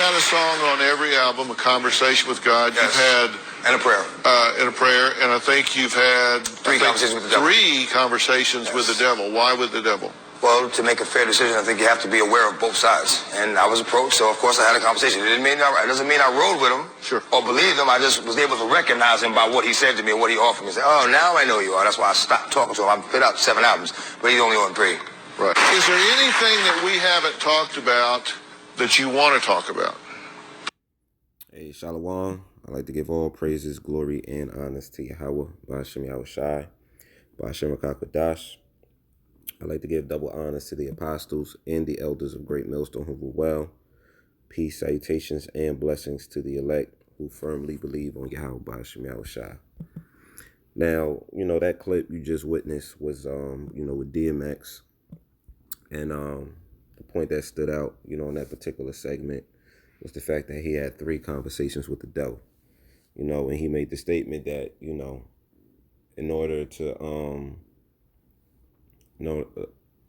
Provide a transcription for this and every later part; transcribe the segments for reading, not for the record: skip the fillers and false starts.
had a song on every album, A Conversation with God. Yes. You've had... And a prayer. And a prayer. And I think you've had... Three conversations with the devil. Three conversations with the devil. Why with the devil? Well, to make a fair decision, I think you have to be aware of both sides. And I was approached, so of course I had a conversation. It doesn't mean I rode with him or believed him. I just was able to recognize him by what he said to me and what he offered me. Say, oh, now I know you are. That's why I stopped talking to him. I've put out 7 albums, but he's only on 3. Right. Is there anything that we haven't talked about that you want to talk about? Hey, Shalom. I'd like to give all praises, glory, and honors to Yahweh, Ba'ashem Yahushai, Ba'ashem Akakwadash. I'd like to give double honors to the apostles and the elders of Great Millstone who rule well. Peace, salutations, and blessings to the elect who firmly believe on Yahweh, Ba'ashem Yahushai. Now, that clip you just witnessed was, with DMX. And the point that stood out, in that particular segment was the fact that he had 3 conversations with the devil. And he made the statement that, in order to,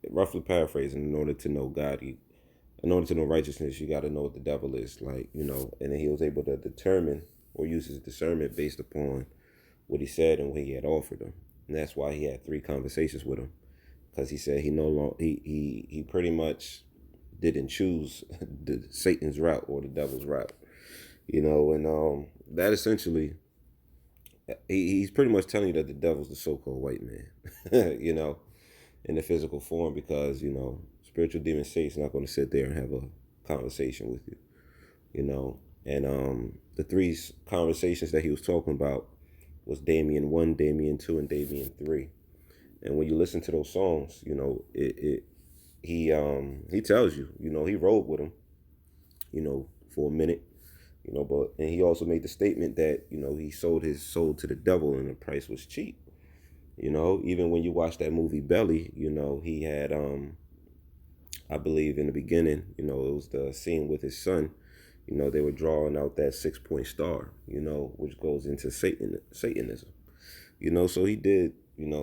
roughly paraphrasing, in order to know God, in order to know righteousness, you got to know what the devil is like, and then he was able to determine or use his discernment based upon what he said and what he had offered him. And that's why he had 3 conversations with him, because he said he pretty much didn't choose Satan's route or the devil's route, and that essentially, he's pretty much telling you that the devil's the so-called white man, in the physical form, because, spiritual demon Satan's not going to sit there and have a conversation with you, and the 3 conversations that he was talking about was Damien 1, Damien 2, and Damien 3. And when you listen to those songs, he tells you, he rode with him, for a minute, and he also made the statement that, he sold his soul to the devil and the price was cheap. Even when you watch that movie Belly, he had, I believe in the beginning, it was the scene with his son, they were drawing out that 6-point star, which goes into Satanism, so he did,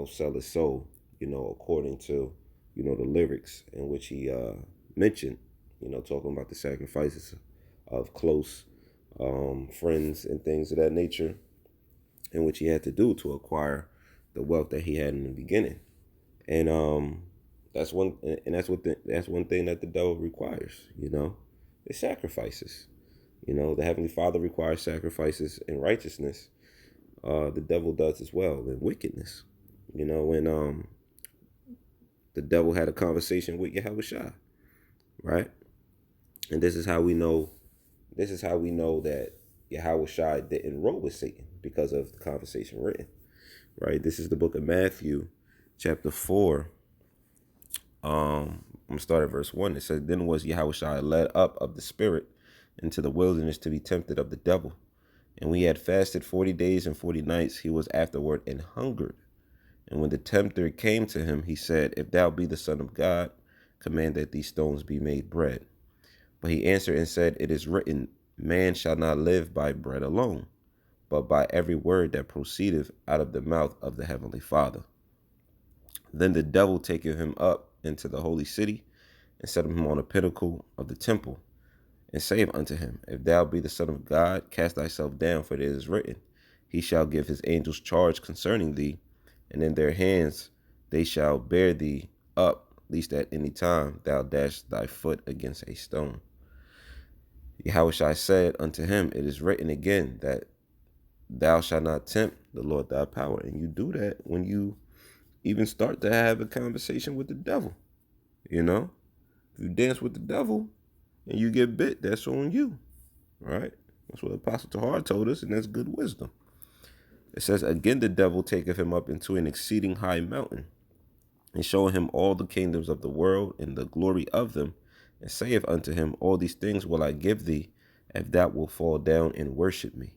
sell his soul, according to, the lyrics in which he mentioned, talking about the sacrifices of close friends and things of that nature, in which he had to do to acquire the wealth that he had in the beginning. And that's one thing that the devil requires, is sacrifices. The Heavenly Father requires sacrifices in righteousness. The devil does as well in wickedness. And the devil had a conversation with Yahushua, right? And this is how we know that Yahushua didn't roll with Satan, because of the conversation written, right? This is the book of Matthew, chapter 4. I'm going to start at verse 1. It says, Then was Yahushua led up of the Spirit into the wilderness to be tempted of the devil. And when he had fasted 40 days and 40 nights, he was afterward and hungered. And when the tempter came to him, he said, If thou be the Son of God, command that these stones be made bread. But he answered and said, It is written, Man shall not live by bread alone, but by every word that proceedeth out of the mouth of the Heavenly Father. Then the devil taketh him up into the holy city, and set him on a pinnacle of the temple, and saith unto him, If thou be the Son of God, cast thyself down, for it is written, He shall give his angels charge concerning thee, and in their hands they shall bear thee up, lest at any time thou dash thy foot against a stone. Yahushua said unto him, It is written again, that thou shalt not tempt the Lord thy power. And you do that when you even start to have a conversation with the devil. If you dance with the devil and you get bit, that's on you, right? That's what Apostle Tahar told us, and that's good wisdom. It says, Again the devil taketh him up into an exceeding high mountain, and showing him all the kingdoms of the world and the glory of them, and saith unto him, All these things will I give thee, if thou wilt fall down and worship me.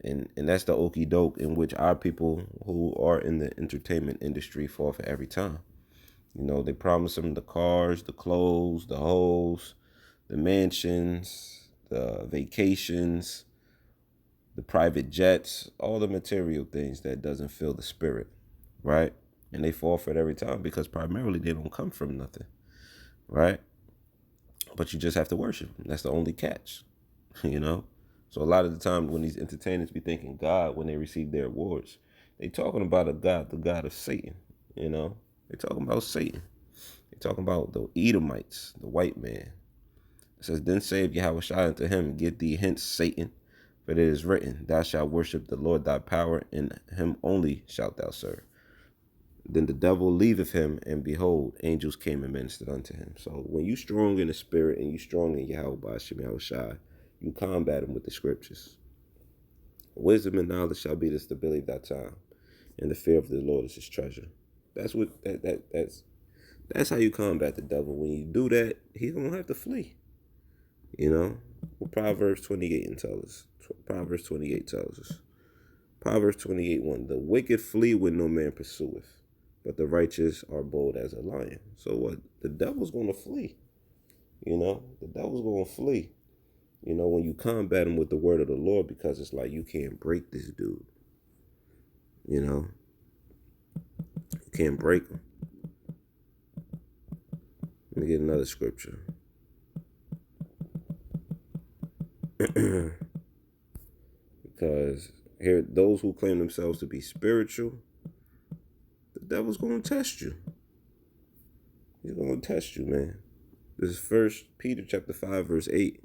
And that's the okie doke in which our people who are in the entertainment industry fall for every time. They promise them the cars, the clothes, the hoes, the mansions, the vacations, the private jets, all the material things that doesn't fill the spirit, right? And they fall for it every time, because primarily they don't come from nothing, right? But you just have to worship him. That's the only catch, you know? So a lot of the time when these entertainers be thinking God when they receive their awards, they talking about a God, the God of Satan, you know? They talking about Satan. They talking about the Edomites, the white man. It says, then said Yahweh unto him, get thee hence, Satan, for it is written, thou shalt worship the Lord thy power, and him only shalt thou serve. Then the devil leaveth him, and behold, angels came and ministered unto him. So when you strong in the spirit and you strong in Yahweh Ba'ashem Yahushai, you combat him with the scriptures. Wisdom and knowledge shall be the stability of that time, and the fear of the Lord is his treasure. That's what that's how you combat the devil. When you do that, he's gonna have to flee. You know, what Proverbs 28 tells us. Proverbs 28 tells us. Proverbs 28:1. The wicked flee when no man pursueth, but the righteous are bold as a lion. So what? The devil's gonna flee. You know, the devil's gonna flee. You know, when you combat him with the word of the Lord, because it's like you can't break this dude. You know, you can't break him. Let me get another scripture. Because here, those who claim themselves to be spiritual, the devil's going to test you. He's going to test you, man. This is 1 Peter chapter 5, verse 8.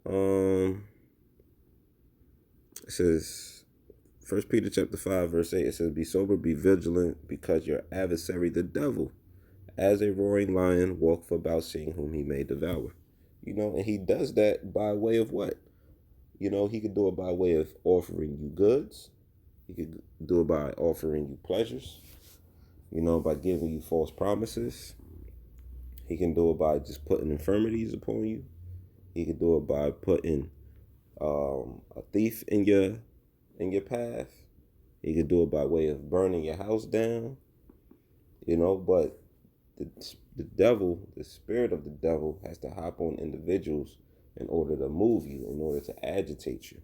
It says, 1 Peter chapter 5, verse 8, it says, be sober, be vigilant, because your adversary, the devil, as a roaring lion, walketh about seeing whom he may devour. You know, and he does that by way of what? You know, he could do it by way of offering you goods. He could do it by offering you pleasures. You know, by giving you false promises. He can do it by just putting infirmities upon you. He could do it by putting a thief in your path. He could do it by way of burning your house down. You know, but the devil, the spirit of the devil, has to hop on individuals in order to move you, in order to agitate you,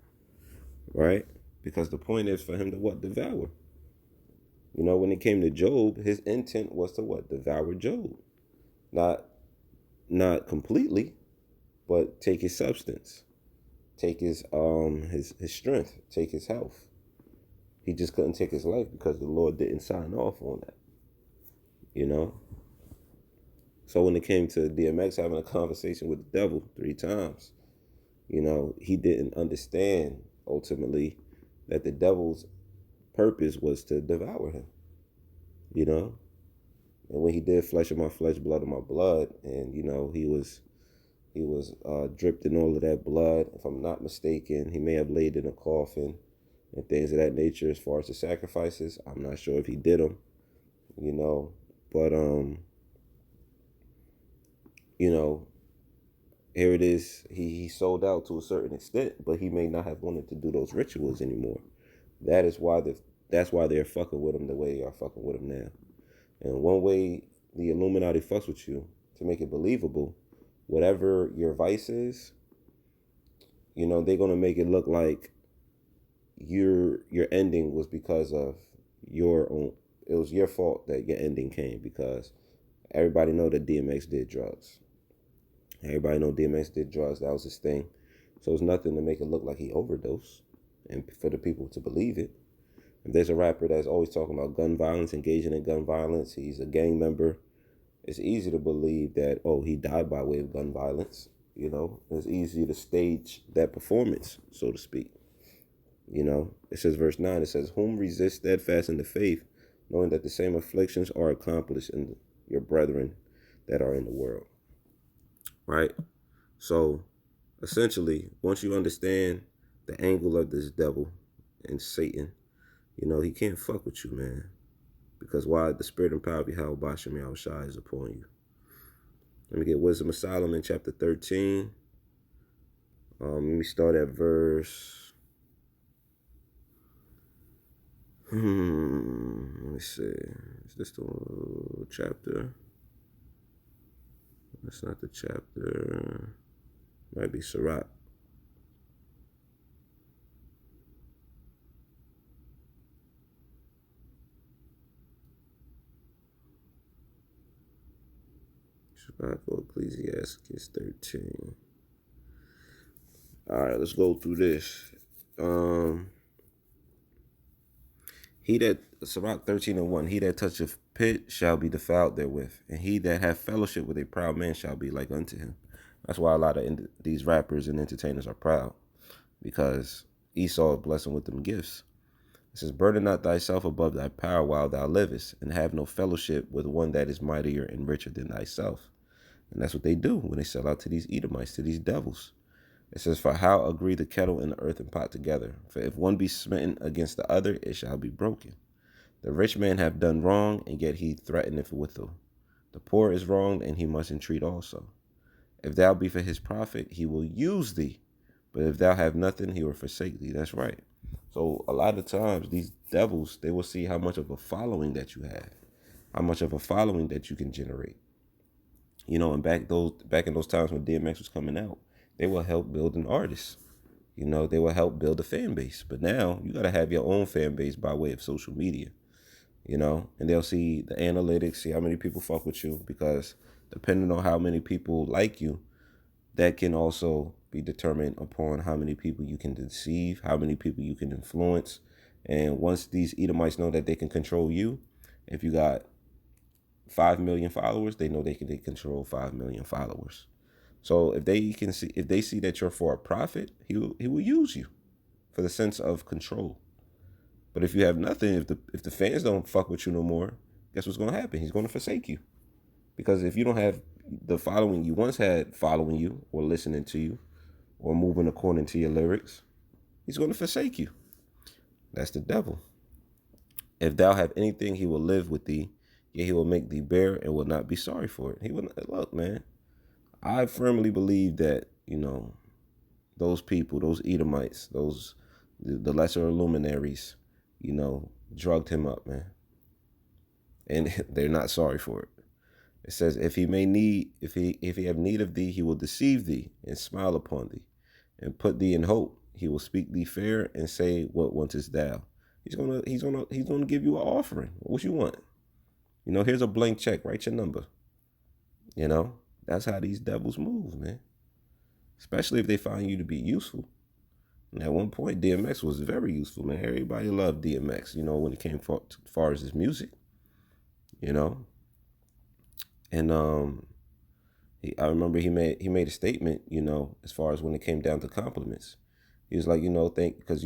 right? Because the point is for him to what? Devour. You know, when it came to Job, his intent was to what? Devour Job. Not completely, but take his substance, take his strength, take his health. He just couldn't take his life because the Lord didn't sign off on that. You know? So when it came to DMX having a conversation with the devil 3 times, you know, he didn't understand ultimately that the devil's purpose was to devour him, you know? And when he did flesh of my flesh, blood of my blood, and, you know, he was dripped in all of that blood. If I'm not mistaken, he may have laid in a coffin and things of that nature as far as the sacrifices. I'm not sure if he did them, you know, but, you know, here it is. He sold out to a certain extent, but he may not have wanted to do those rituals anymore. That's why they're fucking with him the way they are fucking with him now. And one way the Illuminati fucks with you to make it believable, whatever your vice is, you know, they're gonna make it look like your ending was because of your own. It was your fault that your ending came, because everybody know that DMX did drugs. Everybody know DMX did drugs. That was his thing. So it's nothing to make it look like he overdosed and for the people to believe it. If there's a rapper that's always talking about gun violence, engaging in gun violence, he's a gang member, it's easy to believe that, oh, he died by way of gun violence. You know, it's easy to stage that performance, so to speak. You know, it says verse 9, it says, whom resist steadfast in the faith, knowing that the same afflictions are accomplished in your brethren that are in the world. Right? So essentially, once you understand the angle of this devil and Satan, you know, he can't fuck with you, man. Because why? The spirit and power of Yahweh Ba'ashem Yahushai is upon you. Let me get Wisdom of Solomon, chapter 13. Let me start at verse... Let me see. Is this the chapter? That's not the chapter. Might be Sirach. I'll go Ecclesiastes 13. All right, let's go through this. Sirach 13:1. He that toucheth pit shall be defiled therewith, and he that hath fellowship with a proud man shall be like unto him. That's why a lot of these rappers and entertainers are proud, because Esau is blessing with them gifts. It says, burden not thyself above thy power while thou livest, and have no fellowship with one that is mightier and richer than thyself. And that's what they do when they sell out to these Edomites, to these devils. It says, for how agree the kettle and the earthen pot together? For if one be smitten against the other, it shall be broken. The rich man hath done wrong, and yet he threateneth withal. The poor is wronged, and he must entreat also. If thou be for his profit, he will use thee. But if thou have nothing, he will forsake thee. That's right. So a lot of times, these devils, they will see how much of a following that you have, how much of a following that you can generate. You know, and back in those times when DMX was coming out, they will help build an artist. You know, they will help build a fan base. But now you got to have your own fan base by way of social media. You know, and they'll see the analytics, see how many people fuck with you, because depending on how many people like you, that can also be determined upon how many people you can deceive, how many people you can influence. And once these Edomites know that they can control you, if you got 5 million followers, they know they control 5 million followers. So if they see that you're for a profit, he will use you for the sense of control. But if you have nothing, if the fans don't fuck with you no more, guess what's going to happen? He's going to forsake you. Because if you don't have the following you once had following you or listening to you or moving according to your lyrics, he's going to forsake you. That's the devil. If thou have anything, he will live with thee. Yet he will make thee bear and will not be sorry for it. He will not, look, man, I firmly believe that, you know, those people, those Edomites, the lesser luminaries, you know, drugged him up, man. And they're not sorry for it. It says, if he have need of thee, he will deceive thee and smile upon thee and put thee in hope. He will speak thee fair and say, what wantest thou? He's gonna give you an offering. What you want? You know, here's a blank check. Write your number. You know, that's how these devils move, man. Especially if they find you to be useful. And at one point, DMX was very useful, man. Everybody loved DMX, you know, when it came far as his music, you know. And I remember he made a statement, you know, as far as when it came down to compliments. He was like, you know, because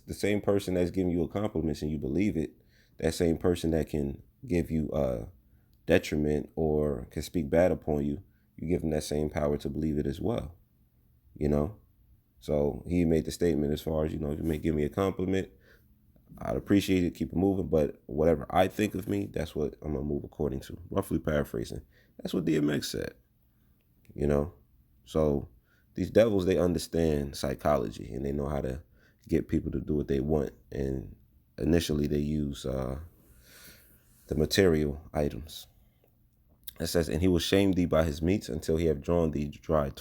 the same person that's giving you a compliment and you believe it, that same person that can give you a detriment or can speak bad upon you, you give them that same power to believe it as well, you know. So he made the statement as far as, you know, you may give me a compliment, I'd appreciate it, keep it moving, but whatever I think of me, that's what I'm going to move according to. Roughly paraphrasing. That's what DMX said, you know. So these devils, they understand psychology and they know how to get people to do what they want. And initially they use the material items. It says, and he will shame thee by his meats until he have drawn thee dry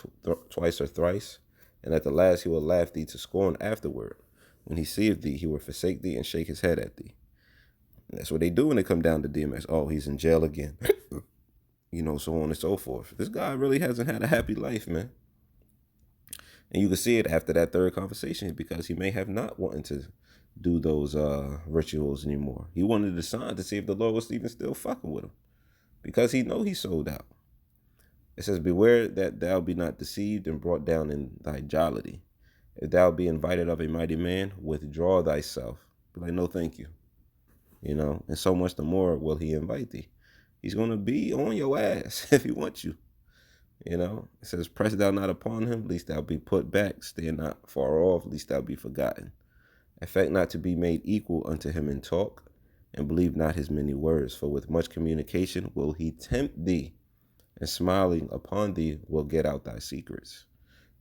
twice or thrice. And at the last he will laugh thee to scorn afterward. When he seeth thee, he will forsake thee and shake his head at thee. And that's what they do when they come down to DMX. Oh, he's in jail again. You know, so on and so forth. This guy really hasn't had a happy life, man. And you can see it after that third conversation, because he may have not wanted to do those rituals anymore. He wanted to sign to see if the Lord was even still fucking with him, because he know he sold out. It says, beware that thou be not deceived and brought down in thy jollity. If thou be invited of a mighty man, withdraw thyself. Be like, no, thank you. You know, and so much the more will he invite thee. He's going to be on your ass if he wants you. You know, it says, press thou not upon him, lest thou be put back. Stay not far off, lest thou be forgotten. Affect not to be made equal unto him in talk, and believe not his many words. For with much communication will he tempt thee, and smiling upon thee will get out thy secrets.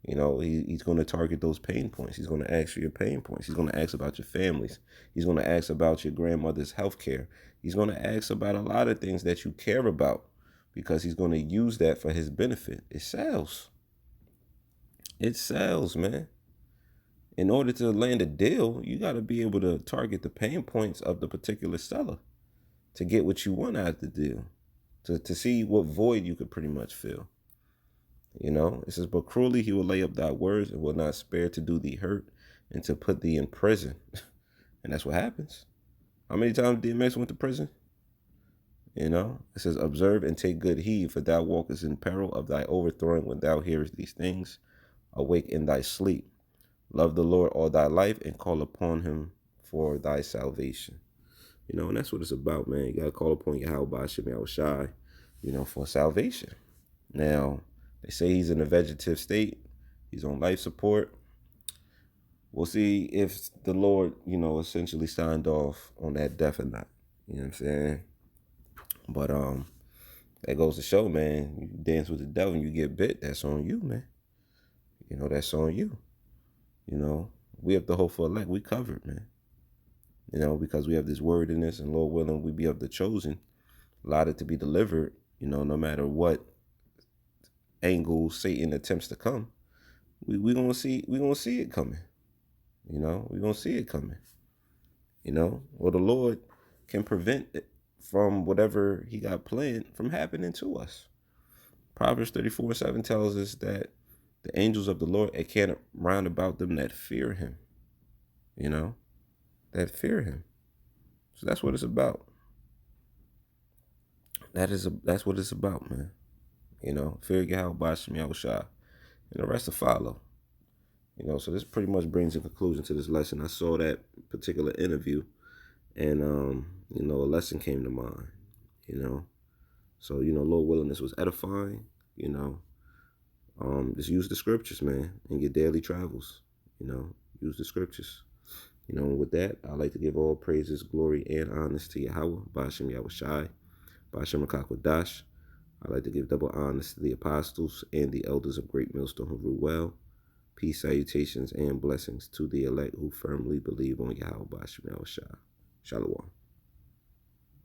You know, he's going to target those pain points. He's going to ask for your pain points. He's going to ask about your families. He's going to ask about your grandmother's health care. He's going to ask about a lot of things that you care about, because he's going to use that for his benefit. It sells. It sells, man. In order to land a deal, you got to be able to target the pain points of the particular seller to get what you want out of the deal, to see what void you could pretty much fill. You know, it says, but cruelly he will lay up thy words and will not spare to do thee hurt and to put thee in prison. And that's what happens. How many times DMX went to prison? You know, it says, observe and take good heed, for thou walkest in peril of thy overthrowing when thou hearest these things. Awake in thy sleep. Love the Lord all thy life and call upon him for thy salvation. You know, and that's what it's about, man. You got to call upon Yahweh Shem Yahushai, you know, for salvation. Now, they say he's in a vegetative state. He's on life support. We'll see if the Lord, you know, essentially signed off on that death or not. You know what I'm saying? But that goes to show, man, you dance with the devil and you get bit, that's on you, man. You know, that's on you. You know, we have the hope for elect. We covered, man. You know, because we have this word in us, and Lord willing, we be of the chosen, allotted to be delivered, you know, no matter what angle Satan attempts to come. We gonna see it coming. You know, we're gonna see it coming. You know, or the Lord can prevent it from whatever he got planned from happening to us. Proverbs 34:7 tells us that the angels of the Lord encamp round about them that fear him. You know, that fear him. So that's what it's about. That's what it's about, man. You know, fear Yahweh Shem Yahushua, and the rest to follow. You know, so this pretty much brings a conclusion to this lesson. I saw that particular interview, and you know, a lesson came to mind. You know, so you know, Lord willing, this was edifying. You know, just use the scriptures, man, in your daily travels. You know, use the scriptures. You know, and with that, I'd like to give all praises, glory, and honors to Yahweh, Ba'ashem Yahushai, Ba'ashem Akakwadash. I'd like to give double honors to the apostles and the elders of Great Millstone who rule well. Peace, salutations, and blessings to the elect who firmly believe on Yahweh Ba'ashem Yahushai. Shalom.